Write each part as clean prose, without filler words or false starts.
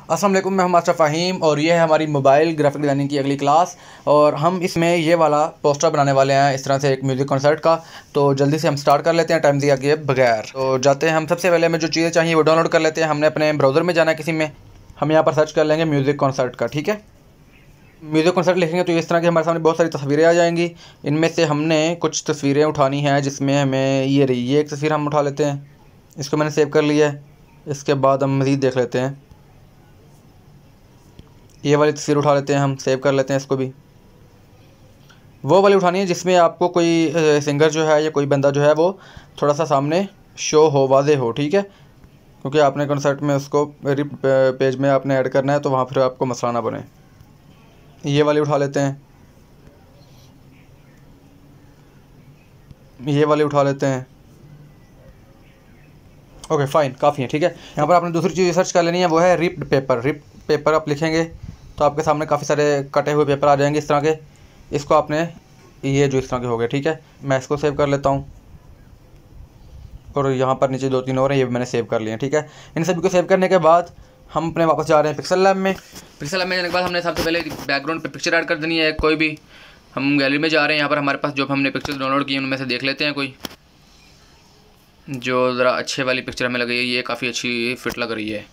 अस्सलाम वालेकुम, मैं हूं मास्टर फ़हीम और ये है हमारी मोबाइल ग्राफिक डिज़ाइनिंग की अगली क्लास। और हम इसमें ये वाला पोस्टर बनाने वाले हैं, इस तरह से एक म्यूज़िक कॉन्सर्ट का। तो जल्दी से हम स्टार्ट कर लेते हैं टाइम दिया किए बगैर। तो जाते हैं हम, सबसे पहले हमें जो चीज़ें चाहिए वो डाउनलोड कर लेते हैं। हमने अपने ब्राउज़र में जाना है किसी में, हम यहाँ पर सर्च कर लेंगे म्यूज़िक कॉन्सर्ट का। ठीक है, म्यूज़िक कॉन्सर्ट लिखेंगे तो इस तरह की हमारे सामने बहुत सारी तस्वीरें आ जाएंगी। इनमें से हमने कुछ तस्वीरें उठानी हैं, जिसमें हमें ये रही, ये एक तस्वीर हम उठा लेते हैं, इसको मैंने सेव कर लिया है। इसके बाद हम मज़ीद देख लेते हैं, ये वाली तस्वीर उठा लेते हैं, हम सेव कर लेते हैं इसको भी। वो वाली उठानी है जिसमें आपको कोई सिंगर जो है या कोई बंदा जो है वो थोड़ा सा सामने शो हो, वाज़े हो। ठीक है, क्योंकि आपने कॉन्सर्ट में उसको पेज में आपने ऐड करना है, तो वहाँ फिर आपको मसला ना बने। ये वाली उठा लेते हैं, ये वाली उठा लेते हैं। ओके फाइन, काफ़ी है। ठीक है, यहाँ पर आपने दूसरी चीज़ सर्च कर लेनी है, वो है रिप्ड पेपर। रिप्ड पेपर आप लिखेंगे तो आपके सामने काफ़ी सारे कटे हुए पेपर आ जाएंगे इस तरह के। इसको आपने, ये जो इस तरह के हो गए, ठीक है, मैं इसको सेव कर लेता हूँ। और यहाँ पर नीचे 2-3 और हैं, ये भी मैंने सेव कर लिए हैं। ठीक है, इन सभी को सेव करने के बाद हम अपने वापस जा रहे हैं पिक्सल लैब में। पिक्सल लैब में जाने के बाद हमने सबसे पहले बैकग्राउंड पे पिक्चर ऐड कर देनी है कोई भी। हम गैलरी में जा रहे हैं, यहाँ पर हमारे पास जो हमने पिक्चर डाउनलोड किए उनमें से देख लेते हैं कोई जो ज़रा अच्छे वाली पिक्चर हमें लगी है। ये काफ़ी अच्छी फिट लग रही है।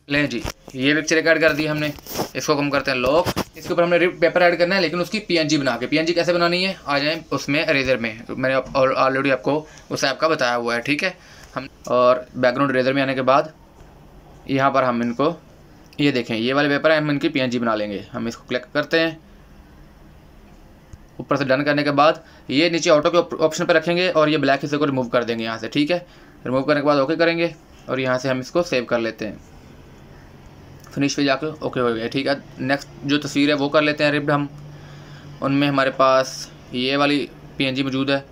लें जी, ये पिक्चर ऐड कर दी हमने, इसको कम करते हैं लॉक। इसके ऊपर हमने रिप पेपर ऐड करना है, लेकिन उसकी पीएनजी बना के। पीएनजी कैसे बनानी है, आ जाए उसमें इरेजर में, मैंने ऑलरेडी आपको उस ऐप का बताया हुआ है। ठीक है, हम और बैकग्राउंड इरेजर में आने के बाद यहाँ पर हम इनको, ये देखें ये वाले पेपर है, हम इनकी पीएनजी बना लेंगे। हम इसको क्लिक करते हैं, ऊपर से डन करने के बाद ये नीचे ऑटो के ऑप्शन पर रखेंगे और ये ब्लैक हिस्से को रिमूव कर देंगे यहाँ से। ठीक है, रिमूव करने के बाद ओके करेंगे और यहाँ से हम इसको सेव कर लेते हैं। फिनिश पे जाकर ओके हो गया। ठीक है, नेक्स्ट जो तस्वीर है वो कर लेते हैं रिप्ड हम। उनमें हमारे पास ये वाली पीएनजी मौजूद है,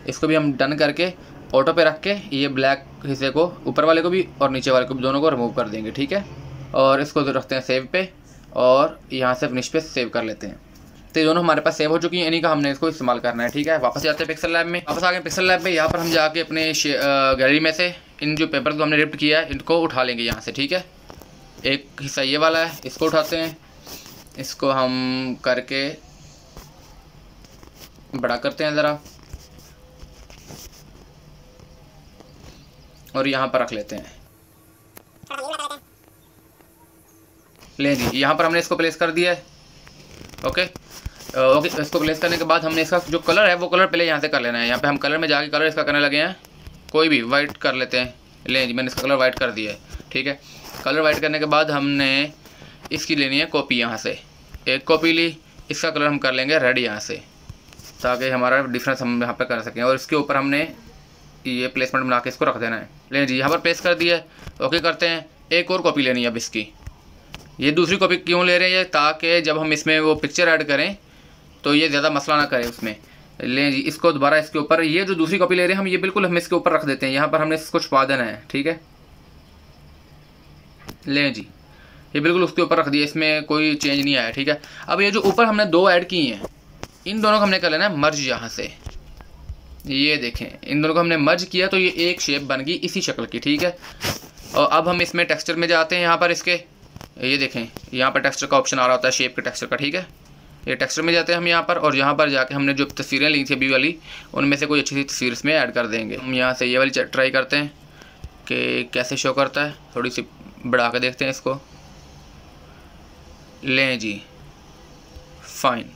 इसको भी हम डन करके ऑटो पे रख के ये ब्लैक हिस्से को, ऊपर वाले को भी और नीचे वाले को भी, दोनों को रिमूव कर देंगे। ठीक है, और इसको रखते हैं सेव पे और यहाँ से फिनिश पे सेव कर लेते हैं। तो ये दोनों हमारे पास सेव हो चुकी हैं, इन्हीं का हमने इसको इस्तेमाल करना है। ठीक है, वापस जाते हैं पिक्सल लैब में। वापस आ गए पिक्सल लैब में, यहाँ पर हम जाके अपने गैलरी में से इन जो पेपर को हमने रिप्ट किया है इनको उठा लेंगे यहाँ से। ठीक है, एक हिस्सा ये वाला है, इसको उठाते हैं, इसको हम करके बड़ा करते हैं ज़रा और यहाँ पर रख लेते हैं। ले जी, यहाँ पर हमने इसको प्लेस कर दिया है। ओके ओके, इसको प्लेस करने के बाद हमने इसका जो कलर है वो कलर पहले यहाँ से कर लेना है। यहाँ पे हम कलर में जाके कलर इसका करने लगे हैं, कोई भी वाइट कर लेते हैं। ले जी, मैंने इसका कलर वाइट कर दिया है। ठीक है, कलर वाइट करने के बाद हमने इसकी लेनी है कॉपी। यहाँ से एक कॉपी ली, इसका कलर हम कर लेंगे रेड यहाँ से, ताकि हमारा डिफरेंस हम यहाँ पे कर सकें। और इसके ऊपर हमने ये प्लेसमेंट बना के इसको रख देना है। लें जी, यहाँ पर प्लेस कर दिया है, ओके करते हैं। एक और कॉपी लेनी है अब इसकी। ये दूसरी कॉपी क्यों ले रहे हैं, ये ताकि जब हम इसमें वो पिक्चर ऐड करें तो ये ज़्यादा मसला ना करे उसमें। लें जी, इसको दोबारा इसके ऊपर, ये जो दूसरी कॉपी ले रहे हैं हम, ये बिल्कुल हम इसके ऊपर रख देते हैं। यहाँ पर हमने इसको छुपा देना है। ठीक है, लें जी, ये बिल्कुल उसके ऊपर रख दिया, इसमें कोई चेंज नहीं आया। ठीक है, अब ये जो ऊपर हमने दो ऐड की हैं, इन दोनों को हमने कर लेना है मर्ज। यहाँ से ये देखें, इन दोनों को हमने मर्ज किया तो ये एक शेप बन गई इसी शक्ल की। ठीक है, और अब हम इसमें टेक्सचर में जाते हैं। यहाँ पर इसके, ये देखें यहाँ पर टेक्सचर का ऑप्शन आ रहा होता है, शेप के टेक्सचर का। ठीक है, ये टेक्सचर में जाते हैं हम यहाँ पर, और यहाँ पर जाके हमने जो तस्वीरें ली थी अभी वाली, उनमें से कोई अच्छी सी तस्वीर इसमें ऐड कर देंगे। हम यहाँ से ये वाली ट्राई करते हैं कि कैसे शो करता है, थोड़ी सी बढ़ा के देखते हैं इसको। लें जी, फाइन,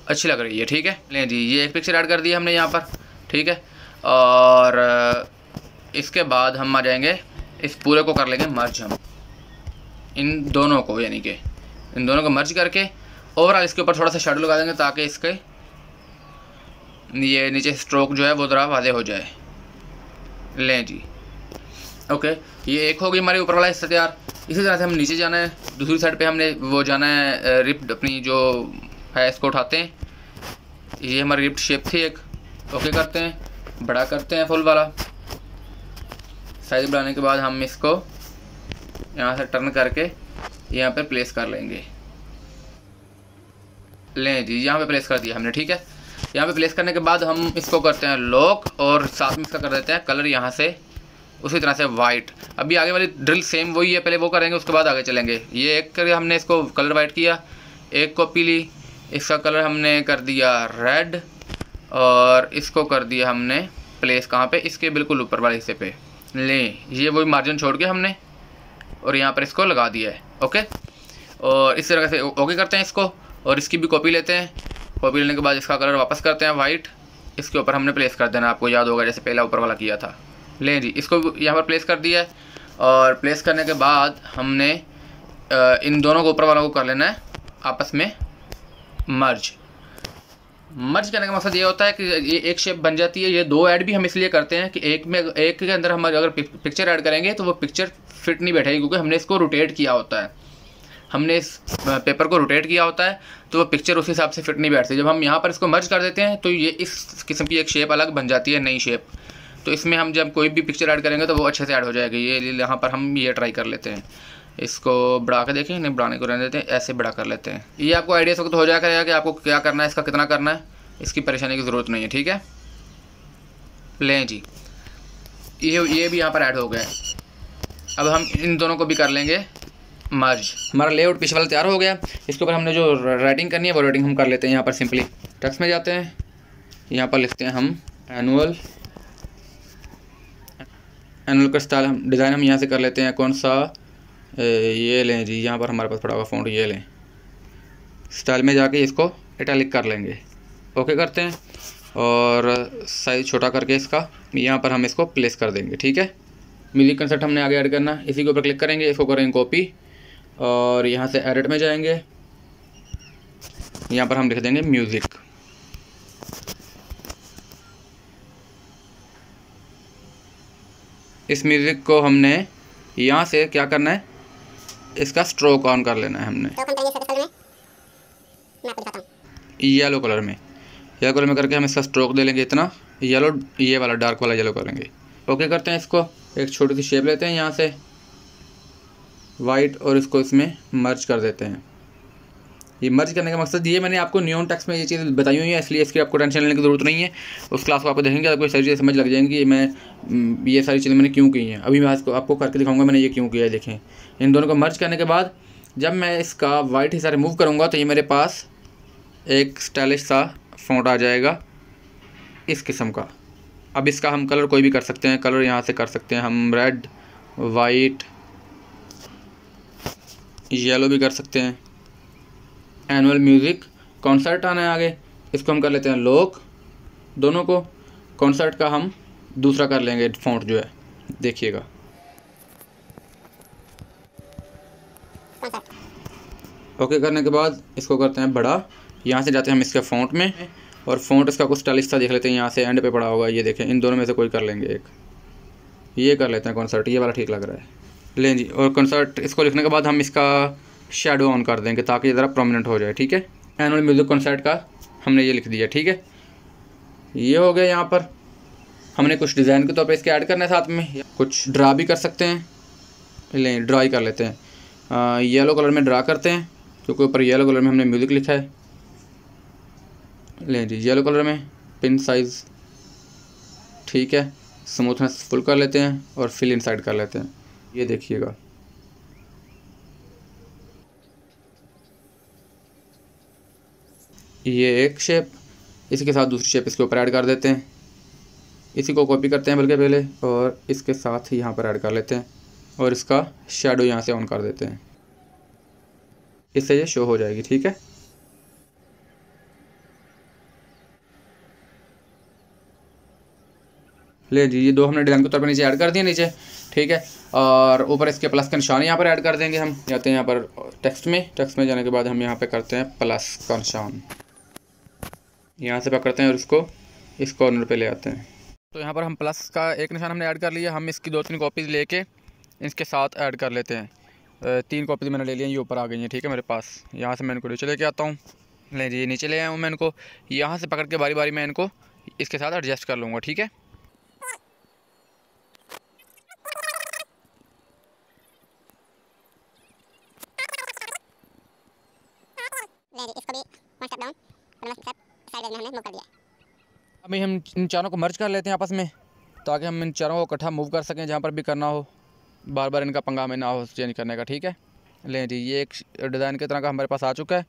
अच्छी लग रही है। ठीक है, लें जी, ये एक पिक्चर ऐड कर दिया हमने यहाँ पर। ठीक है, और इसके बाद हम आ जाएंगे, इस पूरे को कर लेंगे मर्ज हम, इन दोनों को, यानी कि इन दोनों को मर्ज करके ओवरऑल इसके ऊपर थोड़ा सा शेडो लगा देंगे, ताकि इसके ये नीचे स्ट्रोक जो है वो ज़रा वाज़े हो जाए। लें जी, ओके, ये एक हो गई हमारे ऊपर वाला हिस्सा तैयार। इसी तरह से हम नीचे जाना है, दूसरी साइड पे हमने वो जाना है, रिप्ड अपनी जो है इसको उठाते हैं। ये हमारी रिप्ड शेप थी एक, ओके करते हैं, बड़ा करते हैं फुल वाला। साइज बढ़ाने के बाद हम इसको यहाँ से टर्न करके यहाँ पे प्लेस कर लेंगे। लें जी, यहाँ पे प्लेस कर दिया हमने। ठीक है, यहाँ पे प्लेस करने के बाद हम इसको करते हैं लॉक और साथ में इसका कर देते हैं कलर यहाँ से उसी तरह से वाइट। अभी आगे वाली ड्रिल सेम वही है, पहले वो करेंगे उसके बाद आगे चलेंगे। ये एक करके हमने इसको कलर वाइट किया, एक कॉपी ली, इसका कलर हमने कर दिया रेड और इसको कर दिया हमने प्लेस कहाँ पे, इसके बिल्कुल ऊपर वाले हिस्से पे। लें ये वही मार्जिन छोड़ के हमने और यहाँ पर इसको लगा दिया है। ओके, और इस तरह से ओके करते हैं इसको, और इसकी भी कॉपी लेते हैं। कॉपी लेने के बाद इसका कलर वापस करते हैं वाइट, इसके ऊपर हमने प्लेस कर देना, आपको याद होगा जैसे पहला ऊपर वाला किया था। लें जी, इसको यहाँ पर प्लेस कर दिया है, और प्लेस करने के बाद हमने इन दोनों को ऊपर वालों को कर लेना है आपस में मर्ज। मर्ज करने का मकसद ये होता है कि ये एक शेप बन जाती है। ये दो ऐड भी हम इसलिए करते हैं कि एक के अंदर हम अगर पिक्चर ऐड करेंगे तो वो पिक्चर फिट नहीं बैठेगी, क्योंकि हमने इसको रोटेट किया होता है, हमने इस पेपर को रोटेट किया होता है, तो वो पिक्चर उस हिसाब से फिट नहीं बैठती। जब हम यहाँ पर इसको मर्ज कर देते हैं तो ये इस किस्म की एक शेप अलग बन जाती है, नई शेप। तो इसमें हम जब कोई भी पिक्चर ऐड करेंगे तो वो अच्छे से ऐड हो जाएगी। ये यहाँ पर हम ये ट्राई कर लेते हैं, इसको बढ़ा के देखें, नहीं बढ़ाने को रहने देते हैं, ऐसे बड़ा कर लेते हैं। ये आपको आइडिया इस वक्त हो जाया करेगा कि आपको क्या करना है, इसका कितना करना है, इसकी परेशानी की ज़रूरत नहीं है। ठीक है, लें जी, ये भी यहाँ पर ऐड हो गया है। अब हम इन दोनों को भी कर लेंगे मर्ज। हमारा लेआउट पीछे वाला तैयार हो गया। इसके ऊपर हमने जो राइटिंग करनी है वो राइटिंग हम कर लेते हैं। यहाँ पर सिंपली टेक्स्ट में जाते हैं, यहाँ पर लिखते हैं हम एनुअल का स्टाइल, हम डिज़ाइन हम यहाँ से कर लेते हैं। कौन सा, ये लें जी, यहाँ पर हमारे पास पड़ा हुआ फ़ॉन्ट, ये लें। स्टाइल में जाके इसको इटैलिक कर लेंगे, ओके करते हैं, और साइज़ छोटा करके इसका यहाँ पर हम इसको प्लेस कर देंगे। ठीक है, म्यूज़िक कंसेप्ट हमने आगे ऐड करना, इसी के ऊपर क्लिक करेंगे, इसको करेंगे कॉपी, और यहाँ से एडिट में जाएंगे, यहाँ पर हम लिख देंगे म्यूज़िक। इस म्यूज़िक को हमने यहाँ से क्या करना है, इसका स्ट्रोक ऑन कर लेना है हमने येलो कलर में। येलो कलर में करके हम इसका स्ट्रोक दे लेंगे इतना येलो, ये वाला डार्क वाला येलो करेंगे। ओके करते हैं इसको, एक छोटी सी शेप लेते हैं यहाँ से वाइट, और इसको इसमें मर्ज कर देते हैं। ये मर्ज करने का मकसद ये, मैंने आपको नियॉन टेक्स्ट में ये चीज़ बताई हुई है, इसलिए इसकी आपको टेंशन लेने की ज़रूरत नहीं है। उस क्लास को आपको देखेंगे आपको सारी चीज़ें समझ लग जाएंगी कि मैं ये सारी चीज़ें मैंने क्यों की हैं। अभी मैं आपको करके दिखाऊंगा मैंने ये क्यों किया है। देखें, इन दोनों को मर्ज करने के बाद जब मैं इसका वाइट हिस्सा रिमूव करूँगा तो ये मेरे पास एक स्टाइलिश सा फ़ॉन्ट आ जाएगा इस किस्म का। अब इसका हम कलर कोई भी कर सकते हैं, कलर यहाँ से कर सकते हैं हम रेड, वाइट, येलो भी कर सकते हैं। एनुअल म्यूज़िक कॉन्सर्ट आना है आगे, इसको हम कर लेते हैं लॉक। दोनों को कॉन्सर्ट का हम दूसरा कर लेंगे फ़ॉन्ट जो है, देखिएगा। ओके करने के बाद इसको करते हैं बड़ा, यहाँ से जाते हैं हम इसके फ़ॉन्ट में, और फ़ॉन्ट इसका कुछ स्टाइलिश सा देख लेते हैं, यहाँ से एंड पे पड़ा होगा, ये देखें। इन दोनों में से कोई कर लेंगे एक, ये कर लेते हैं कॉन्सर्ट, ये वाला ठीक लग रहा है। लें जी, और कॉन्सर्ट इसको लिखने के बाद हम इसका शेडो ऑन कर देंगे ताकि ज़रा प्रोमिनेंट हो जाए। ठीक है, एनुअल म्यूज़िक कॉन्सर्ट का हमने ये लिख दिया। ठीक है, ये हो गया। यहाँ पर हमने कुछ डिज़ाइन के तौर पे इसके ऐड करना है, साथ में कुछ ड्रा भी कर सकते हैं। लें ड्रा ही कर लेते हैं, येलो कलर में ड्रा करते हैं क्योंकि ऊपर येलो कलर में हमने म्यूज़िक लिखा है। लें जी, येलो कलर में पिन साइज़, ठीक है, स्मूथनेस फुल कर लेते हैं और फिल इनसाइड कर लेते हैं। ये देखिएगा, ये एक शेप, इसी के साथ दूसरी शेप इसके ऊपर ऐड कर देते हैं। इसी को कॉपी करते हैं बल्कि पहले, और इसके साथ ही यहाँ पर ऐड कर लेते हैं, और इसका शैडो यहाँ से ऑन कर देते हैं, इससे ये शो हो जाएगी। ठीक है, ले जी, ये दो हमने डिज़ाइन के तौर पर नीचे ऐड कर दिए नीचे। ठीक है, और ऊपर इसके प्लस का निशान यहाँ पर ऐड कर देंगे। हम जाते हैं यहाँ पर टेक्स्ट में जाने के बाद हम यहाँ पे करते हैं प्लस का निशान, यहाँ से पकड़ते हैं और इसको इस कॉर्नर पे ले आते हैं। तो यहाँ पर हम प्लस का एक निशान हमने ऐड कर लिया। हम इसकी 2-3 कॉपीज़ लेके इसके साथ ऐड कर लेते हैं। 3 कॉपीज़ मैंने ले ली हैं, ये ऊपर आ गई हैं। ठीक है, मेरे पास यहाँ से मैं इनको नीचे लेके आता हूँ। ले जी, नीचे ले आया हूँ मैं इनको, यहाँ से पकड़ के बारी बारी मैं इनको इसके साथ एडजस्ट कर लूँगा। ठीक है, इसको भी वन स्टेप डाउन, साइड में हमने मूव कर दिया। अभी हम इन चारों को मर्ज कर लेते हैं आपस में। ताकि हम इन चारों को इकट्ठा मूव कर सकें जहाँ पर भी करना हो, बार बार इनका पंगा में ना हो चेंज करने का। ठीक है, लें जी, ये एक डिज़ाइन की तरह का हमारे पास आ चुका है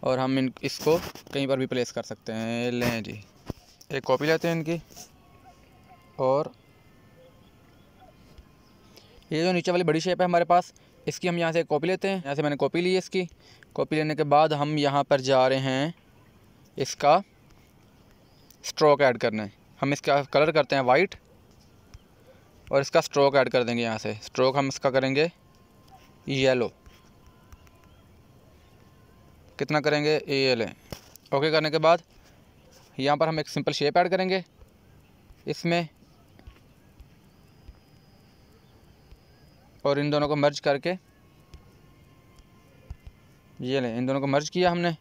और हम इसको कहीं पर भी प्लेस कर सकते हैं। लें जी, एक कॉपी लेते हैं इनकी, और ये जो नीचे वाली बड़ी शेप है हमारे पास, इसकी हम यहाँ से कॉपी लेते हैं। यहाँ से मैंने कॉपी ली है इसकी। कॉपी लेने के बाद हम यहाँ पर जा रहे हैं इसका स्ट्रोक ऐड करने। हम इसका कलर करते हैं वाइट और इसका स्ट्रोक ऐड कर देंगे। यहाँ से स्ट्रोक हम इसका करेंगे येलो। कितना करेंगे, ये लें। ओके करने के बाद यहाँ पर हम एक सिंपल शेप ऐड करेंगे इसमें, और इन दोनों को मर्ज करके, ये लें, इन दोनों को मर्ज किया हमने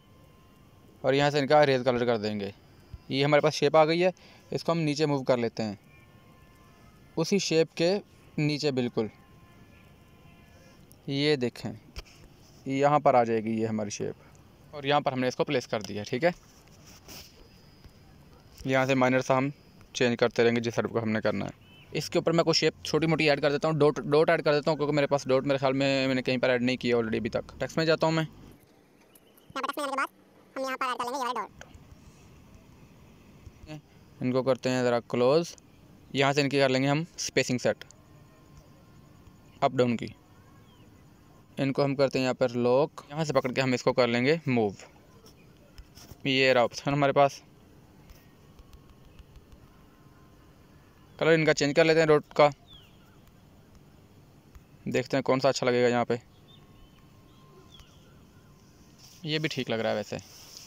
और यहाँ से इनका रेड कलर कर देंगे। ये हमारे पास शेप आ गई है। इसको हम नीचे मूव कर लेते हैं, उसी शेप के नीचे बिल्कुल, ये देखें यहाँ पर आ जाएगी ये हमारी शेप, और यहाँ पर हमने इसको प्लेस कर दिया। ठीक है, यहाँ से माइनर सा हम चेंज करते रहेंगे जिस साइड को हमने करना है। इसके ऊपर मैं कुछ शेप छोटी मोटी ऐड कर देता हूँ, डॉट ऐड कर देता हूँ, क्योंकि मेरे पास डॉट मेरे ख्याल में मैंने कहीं पर ऐड नहीं किया ऑलरेडी अभी तक। टेक्स्ट में जाता हूँ मैं, इनको करते हैं ज़रा क्लोज। यहाँ से इनकी कर लेंगे हम स्पेसिंग सेट अप डाउन की। इनको हम करते हैं यहाँ पर लॉक, यहाँ से पकड़ के हम इसको कर लेंगे मूव। ये रहा ऑप्शन हमारे पास। कलर इनका चेंज कर लेते हैं डॉट का, देखते हैं कौन सा अच्छा लगेगा यहाँ पे। ये भी ठीक लग रहा है वैसे।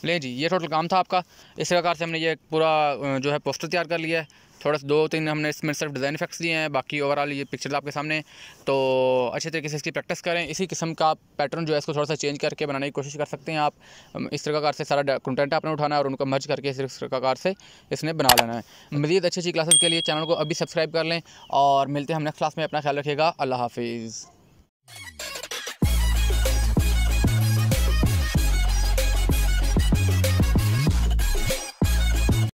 लें जी, ये टोटल काम था आपका। इस प्रकार से हमने ये पूरा जो है पोस्टर तैयार कर लिया है। थोड़ा सा 2-3 हमने इसमें सिर्फ डिज़ाइन इफेक्ट्स दिए हैं, बाकी ओवरऑल ये पिक्चर आपके सामने। तो अच्छे तरीके से इसकी प्रैक्टिस करें। इसी किस्म का पैटर्न जो है इसको थोड़ा सा चेंज करके बनाने की कोशिश कर सकते हैं आप। इस प्रकार से सारा कंटेंट आपने उठाना है और उनको मर्ज करके इस प्रकार से इसने बना लेना है। मज़ीद अच्छी क्लासेस के लिए चैनल को अभी सब्सक्राइब कर लें और मिलते हैं हम नेक्स्ट क्लास में। अपना ख्याल रखिएगा। अल्लाह हाफिज़।